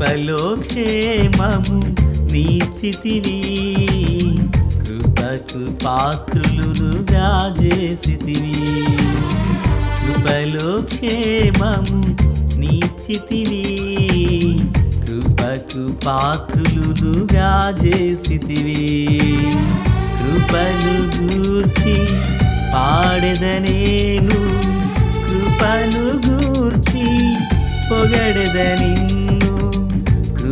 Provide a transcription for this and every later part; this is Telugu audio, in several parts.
కృపలో క్షేమము నీచితివి, కృపకు పాత్రులుగా చేసితివి. కృపలో క్షేమము నీచితివి, కృపకు పాత్రులుగా చేసితివి. కృపను గూర్చి పాడెదనేను, కృపను గూర్చి పొగడెద నిన్ను.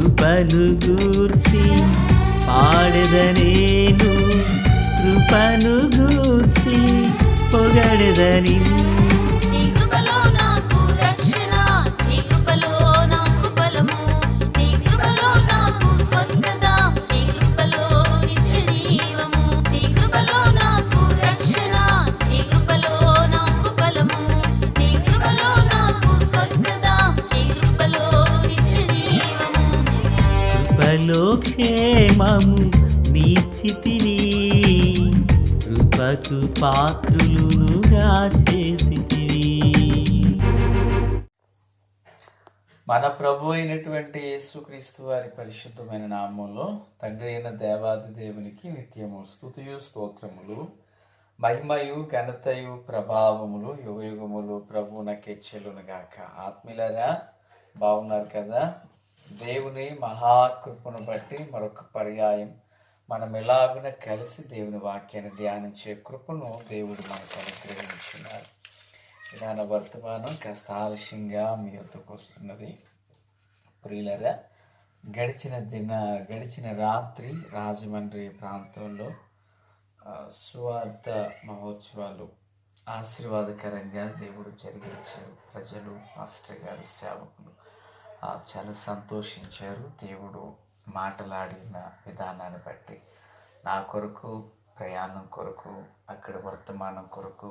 కృపను గూర్చి పాడెదనేను, కృపను గూర్చి పొగడెద నిన్ను. కృపలో క్షేమము నీచితివి, కృపకు పాత్రులుగా చేసితివి. మన ప్రభు అయినటువంటి యేసుక్రీస్తు వారి పరిశుద్ధమైన నామంలో తండ్రి అయిన దేవాది దేవునికి నిత్యము స్తుతియు స్తోత్రములు, మహిమయు ఘనతయు ప్రభావములు యుగయుగములు ప్రభువునకే చెల్లునుగాక. ఆత్మీయులారా, బాగున్నారు కదా? దేవుని మహాకృపను బట్టి మరొక పర్యాయం మనం ఎలాగున కలిసి దేవుని వాక్యాన్ని ధ్యానించే కృపను దేవుడు మనకు అనుగ్రహించున్నారు. ఇలాన వర్తమానం కాస్త ఆలస్యంగా మీ వద్దకు వస్తున్నది. ప్రియులరా, గడిచిన రాత్రి రాజమండ్రి ప్రాంతంలో సువార్త మహోత్సవాలు ఆశీర్వాదకరంగా దేవుడు జరిగించారు. ప్రజలు, పాస్టర్ గారు, సేవకులు చాలా సంతోషించారు. దేవుడు మాటలాడిన విధానాన్ని బట్టి నా కొరకు, ప్రయాణం కొరకు, అక్కడ వర్తమానం కొరకు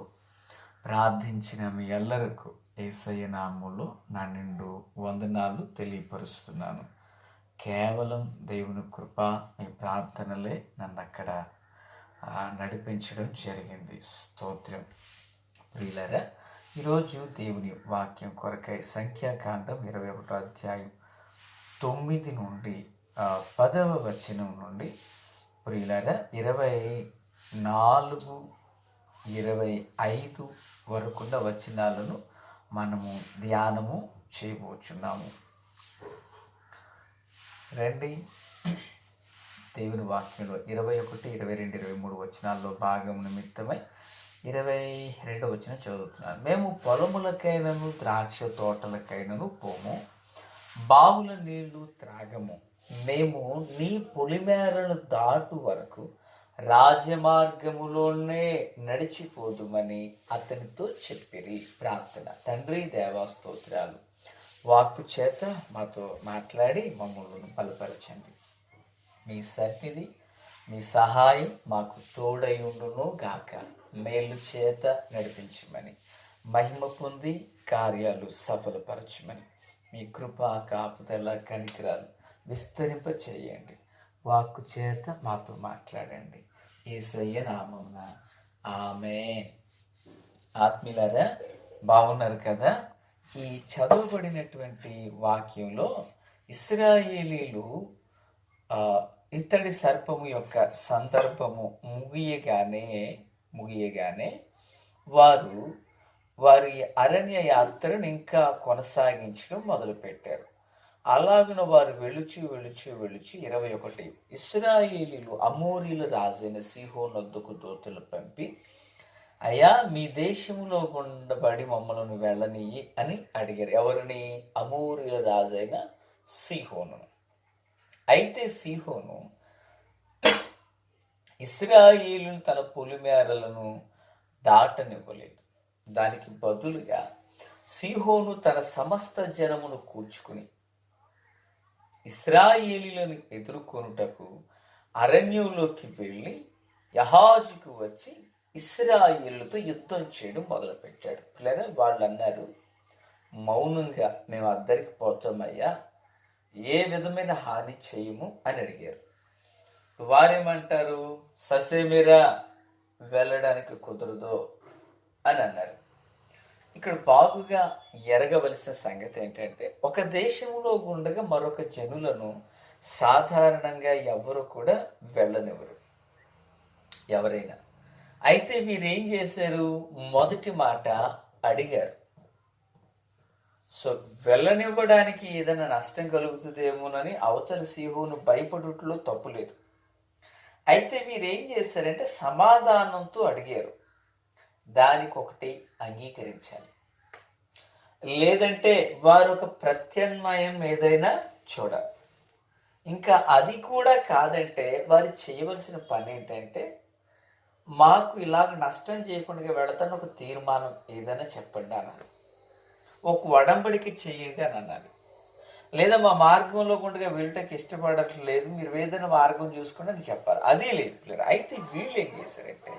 ప్రార్థించిన మీ ఎల్లరకు యేసయ్య నామములో నా నిండు వందనాలు తెలియపరుస్తున్నాను. కేవలం దేవుని కృప, మీ ప్రార్థనలే నన్ను అక్కడ నడిపించడం జరిగింది. స్తోత్రం. ప్రియులారా, ఈరోజు దేవుని వాక్యం కొరకై సంఖ్యాకాండం 21వ అధ్యాయం 9 నుండి 10వ వచనం నుండి ప్రియులారా 24, 25 వరకున్న వచనాలను మనము ధ్యానము చేయబోచున్నాము. రండి, దేవుని వాక్యంలో 21, 22, 23 వచనాల్లో భాగం నిమిత్తమై 22వ వచనం చదువుతున్నాను. మేము పొలములకైనను ద్రాక్ష తోటలకైనను పోము, బావుల నీళ్లు త్రాగము. మేము నీ పొలిమేరను దాటు వరకు రాజమార్గములోనే నడిచిపోదుమని అతనితో చెప్పిరి. ప్రార్థన. తండ్రి, దేవా స్తోత్రాలు. వాక్కు చేత మాతో మాట్లాడి మమ్మల్ని బలపరచండి. మీ సన్నిధి, మీ సహాయం మాకు తోడయుండును గాక. మేలు చేత నడిపించమని, మహిమ పొంది కార్యాలు సఫలపరచమని, మీ కృపా, కాపుదల, కనికరాలు విస్తరింప చేయండి. వాక్కు చేత మాతో మాట్లాడండి. యేసయ్య నామమున ఆమేన్. ఆత్మీయులారా, బాగున్నారు కదా? ఈ చదవబడినటువంటి వాక్యంలో ఇశ్రాయేలీలు ఇత్తడి సర్పము యొక్క సందర్భము ముగియగానే వారి అరణ్య యాత్రను ఇంకా కొనసాగించడం మొదలుపెట్టారు. అలాగున వారు వెళుచు 21 ఇశ్రాయేలీలు అమోరీల రాజైన సీహోను వద్దకు దూతలు పంపి, అయ్యా, మీ దేశంలో ఉండబడి మమ్మల్ని వెళ్ళనియ్యి అని అడిగారు. ఎవరిని? అమోరీల రాజైన సీహోను. అయితే సీహోను ఇశ్రాయేలును తన పొలిమేరలను దాటనివ్వలేదు. దానికి బదులుగా సీహోను తన సమస్త జనమును కూర్చుకుని ఇశ్రాయేలీలను ఎదుర్కొనుటకు అరణ్యంలోకి వెళ్ళి యహాజుకు వచ్చి ఇశ్రాయేలుతో యుద్ధం చేయడం మొదలుపెట్టాడు. పిల్లలు వాళ్ళు అన్నారు, మౌనంగా మేము అద్దరికి పోతామయ్యా, ఏ విధమైన హాని చేయము అని అడిగారు. వారేమంటారు? ససేమిరా, వెళ్ళడానికి కుదరదు అని అన్నారు. ఇక్కడ బాగుగా ఎరగవలసిన సంగతి ఏంటంటే, ఒక దేశంలో ఉండగా మరొక జనులను సాధారణంగా ఎవరు కూడా వెళ్ళనివ్వరు, ఎవరైనా. అయితే మీరేం చేశారు? మొదటి మాట అడిగారు. సో వెళ్ళనివ్వడానికి ఏదైనా నష్టం కలుగుతుందేమోనని అవతల సీహోను భయపడుట్లో తప్పులేదు. అయితే మీరేం చేశారంటే సమాధానంతో అడిగారు, దానికి ఒకటి అంగీకరించాలి. లేదంటే వారు ఒక ప్రత్యామ్నాయం ఏదైనా చూడాలి. ఇంకా అది కూడా కాదంటే వారు చేయవలసిన పని ఏంటంటే, మాకు ఇలాగ నష్టం చేయకుండా వెళతాను ఒక తీర్మానం ఏదైనా చెప్పండి అన్నారు. ఒక వడంబడిక చేయండి అని అన్నారు. లేదా మా మార్గంలో గుండగా వెళ్ళటానికి ఇష్టపడట్లేదు, మీరు ఏదైనా మార్గం చూసుకుని అని చెప్పాలి. అదే లేదు. అయితే వీళ్ళు ఏం చేశారంటే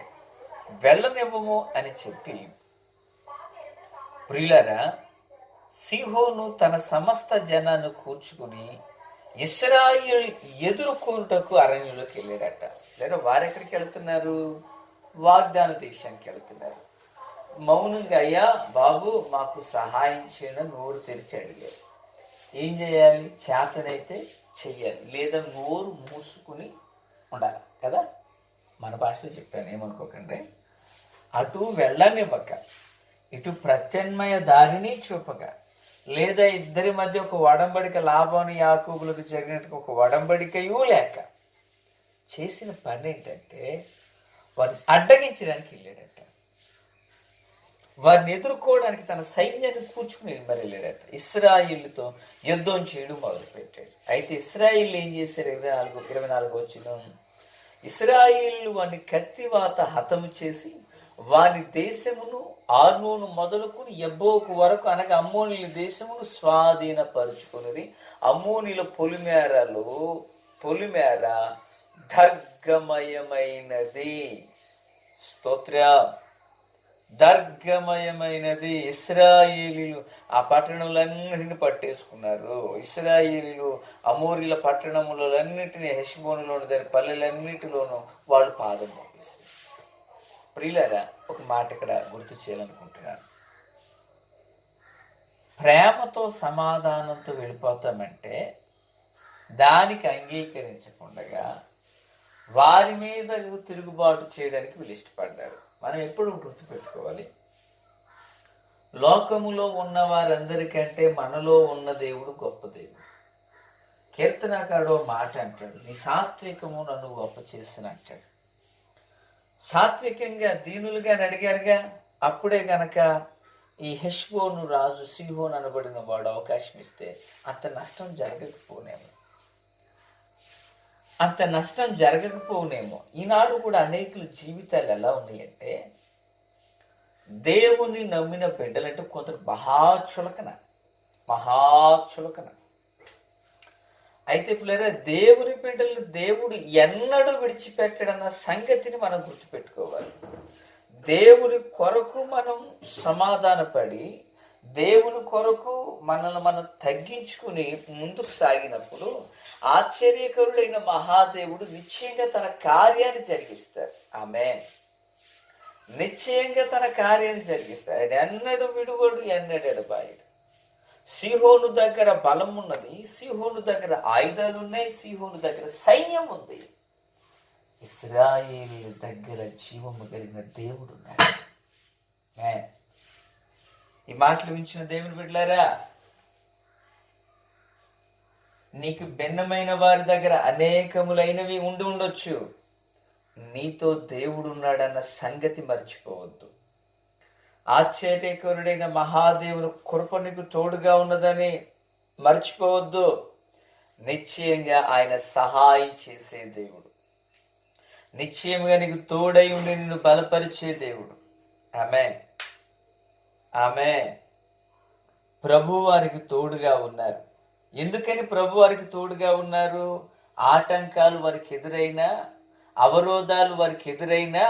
వెళ్ళనివ్వము అని చెప్పి, ప్రియులారా, సీహోను తన సమస్త జనాన్ని కూర్చుకుని ఇశ్రాయేలు ఎదుర్కొనుటకు అరణ్యంలోకి వెళ్ళారట. లేదా వారెక్కడికి వెళ్తున్నారు? వాగ్దాన దేశానికి వెళ్తున్నారు. మౌనంగా, అయ్యా బాబు మాకు సహాయం చేయడం నోరు తెరిచి అడిగారు. ఏం చేయాలి? చేతనైతే చెయ్యాలి, లేదా నోరు మూసుకుని ఉండాలి కదా. మన భాషలో చెప్పాను, ఏమనుకోకండి. అటు వెళ్ళనివ్వక, ఇటు ప్రత్యామ్నాయ దారిని చూపక, లేదా ఇద్దరి మధ్య ఒక వడంబడిక, లాభాన్ని యాకోబులకు జరిగినట్టు ఒక వడంబడికయూ లేక చేసిన పని ఏంటంటే వారిని అడ్డగించడానికి వెళ్ళాడట. వారిని ఎదుర్కోవడానికి తన సైన్యాన్ని కూర్చుకుని మరి వెళ్ళాడట. ఇశ్రాయేలుతో యుద్ధం చేయడం మొదలుపెట్టాడు. అయితే ఇశ్రాయేలు ఏం చేశారు? 24 వచ్చిన ఇశ్రాయేలు వారిని కత్తివాత హతము చేసి వారి దేశమును ఆర్నోను మొదలుకుని ఎబ్బోకు వరకు, అనగా అమ్మోనీల దేశమును స్వాధీనపరుచుకుని, అమ్మోనీల పొలిమేర దర్గమయమైనది. స్తోత్ర. దర్గమయమైనది. ఇశ్రాయేలీలు ఆ పట్టణములన్నిటిని పట్టేసుకున్నారు. ఇశ్రాయేలీలు అమోరీల పట్టణములన్నిటిని, హెష్బోనులోని దాని పల్లెలన్నిటిలోనూ వాళ్ళు పాదం మోపేశారు. ప్రియులారా, ఒక మాట ఇక్కడ గుర్తు చేయాలనుకుంటున్నాను. ప్రేమతో సమాధానంతో వెళ్ళిపోతామంటే దానికి అంగీకరించకుండా వారి మీద తిరుగుబాటు చేయడానికి వీళ్ళు ఇష్టపడ్డారు. మనం ఎప్పుడు గుర్తుపెట్టుకోవాలి, లోకములో ఉన్న వారందరికంటే మనలో ఉన్న దేవుడు గొప్ప దేవుడు. కీర్తనకాడు మాట అంటాడు, నీ సాత్వికము నన్ను గొప్ప చేసిన అంటాడు. సాత్వికంగా దీనులుగా అడిగారుగా, అప్పుడే గనక ఈ హెష్బోను రాజు సీహోను అనబడిన వాడు అవకాశం ఇస్తే అంత నష్టం జరగకపోనేమో. ఈనాడు కూడా అనేకుల జీవితాలు ఎలా ఉన్నాయంటే, దేవుని నమ్మిన బిడ్డలంటే కొందరు మహాచులకన. అయితే పిల్లరా, దేవుని బిడ్డలు దేవుడు ఎన్నడూ విడిచిపెట్టడన్న సంగతిని మనం గుర్తుపెట్టుకోవాలి. దేవుని కొరకు మనం సమాధానపడి, దేవుని కొరకు మనల్ని మనం తగ్గించుకుని ముందుకు సాగినప్పుడు ఆశ్చర్యకరుడైన మహాదేవుడు నిశ్చయంగా తన కార్యాన్ని జరిగిస్తారు. ఆమేన్. నిశ్చయంగా తన కార్యాన్ని జరిగిస్తారు. ఆయన ఎన్నడూ విడువడు, ఎన్నడూ ఎడబాయడు. సీహోను దగ్గర బలం ఉన్నది, సీహోను దగ్గర ఆయుధాలు ఉన్నాయి, సీహోను దగ్గర సైన్యం ఉంది. ఇశ్రాయేలు దగ్గర జీవము కలిగిన దేవుడు ఉన్నాడు. ఈ మాటలు వించిన దేవుని బిడ్డలారా, నీకు భిన్నమైన వారి దగ్గర అనేకములైనవి ఉండొచ్చు, నీతో దేవుడు ఉన్నాడన్న సంగతి మర్చిపోవద్దు. ఆశ్చర్యకరుడైన మహాదేవుని కృప నీకు తోడుగా ఉన్నదని మర్చిపోవద్దు. నిశ్చయంగా ఆయన సహాయం చేసే దేవుడు, నిశ్చయంగా నీకు తోడై ఉండి నిన్ను బలపరిచే దేవుడు. ఆమేన్. ప్రభు వారికి తోడుగా ఉన్నారు. ఎందుకని ప్రభు వారికి తోడుగా ఉన్నారు? ఆటంకాలు వారికి ఎదురైనా, అవరోధాలు వారికి ఎదురైనా,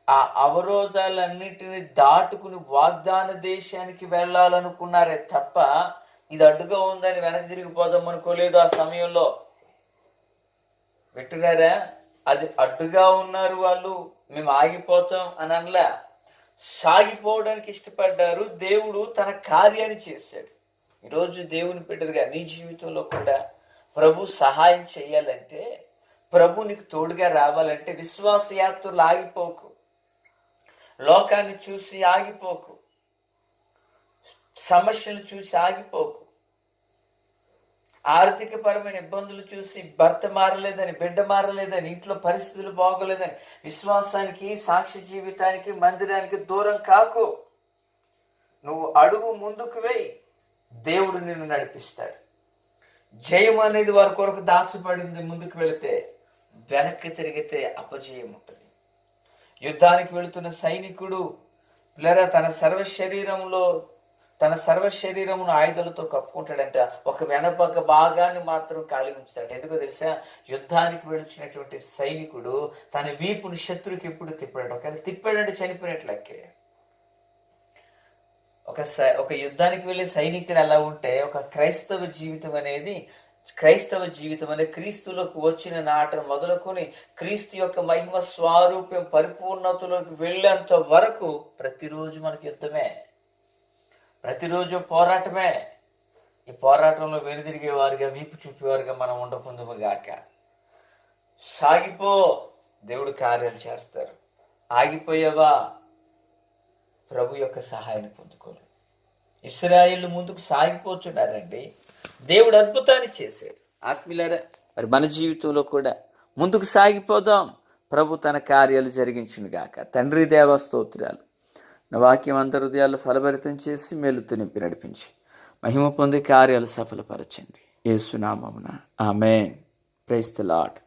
ఆ అవరోధాలన్నిటిని దాటుకుని వాగ్దాన దేశానికి వెళ్ళాలనుకున్నారే తప్ప ఇది అడ్డుగా ఉందని వెనక్కి తిరిగిపోదాం అనుకోలేదు. ఆ సమయంలో వింటున్నారా? అది అడ్డుగా ఉన్నారు వాళ్ళు, మేము ఆగిపోతాం అని అనలా. సాగిపోవడానికి ఇష్టపడ్డారు. దేవుడు తన కార్యాన్ని చేశాడు. ఈరోజు దేవుని బిడ్డలుగా నీ జీవితంలో కూడా ప్రభు సహాయం చేయాలంటే, ప్రభు నీకు తోడుగా రావాలంటే విశ్వాస యాత్రలు ఆగిపోకు, లోకాన్ని చూసి ఆగిపోకు, సమస్యలు చూసి ఆగిపోకు, ఆర్థిక పరమైన ఇబ్బందులు చూసి భర్త మారలేదని, బిడ్డ మారలేదని, ఇంట్లో పరిస్థితులు బాగోలేదని విశ్వాసానికి, సాక్ష్య జీవితానికి, మందిరానికి దూరం కాకు. నువ్వు అడుగు ముందుకు వేయి, దేవుడు నిన్ను నడిపిస్తాడు. జయం అనేది వారి కొరకు దాచబడింది. ముందుకు వెళితే, వెనక్కి తిరిగితే అపజయం ఉంటుంది. యుద్ధానికి వెళుతున్న సైనికుడు లేదా తన సర్వ శరీరమును ఆయుధాలతో కప్పుకుంటాడంట. ఒక వెనపక్క భాగాన్ని మాత్రం ఖాళీ ఉంచుతాడు. ఎందుకో తెలుసా? యుద్ధానికి వెళుచినటువంటి సైనికుడు తన వీపుని శత్రువుకి ఎప్పుడు తిప్పాడు. ఒకవేళ తిప్పాడంటే చనిపోయినట్లకే. ఒక యుద్ధానికి వెళ్ళే సైనికుడు ఎలా ఉంటే, ఒక క్రైస్తవ జీవితం అనేది క్రీస్తులోకి వచ్చిన నాట మొదలుకొని క్రీస్తు యొక్క మహిమ స్వరూపం పరిపూర్ణతలోకి వెళ్ళేంత వరకు ప్రతిరోజు మనకి యుద్ధమే, ప్రతిరోజు పోరాటమే. ఈ పోరాటంలో వెనుదిరిగేవారుగా, వీపు చూపేవారుగా మనం ఉండకుందుము గాక. సాగిపో, దేవుడు కార్యాలు చేస్తారు. ఆగిపోయావా, ప్రభు యొక్క సహాయాన్ని పొందుకోరు. ఇశ్రాయేలు ముందుకు సాగిపోతున్నారండి, దేవుడు అద్భుతాన్ని చేశాడు. ఆత్మీయులారా, మరి మన జీవితంలో కూడా ముందుకు సాగిపోదాం. ప్రభు తన కార్యాలు జరిగించును గాక. తండ్రి దేవ స్తోత్రాలు. నా వాక్యం అందరి హృదయాలు ఫలభరితం చేసి మేలుతో నింపి నడిపించి మహిమ పొందే కార్యాలు సఫలపరచండి. యేసు నామమున ఆమేన్. Praise the lord.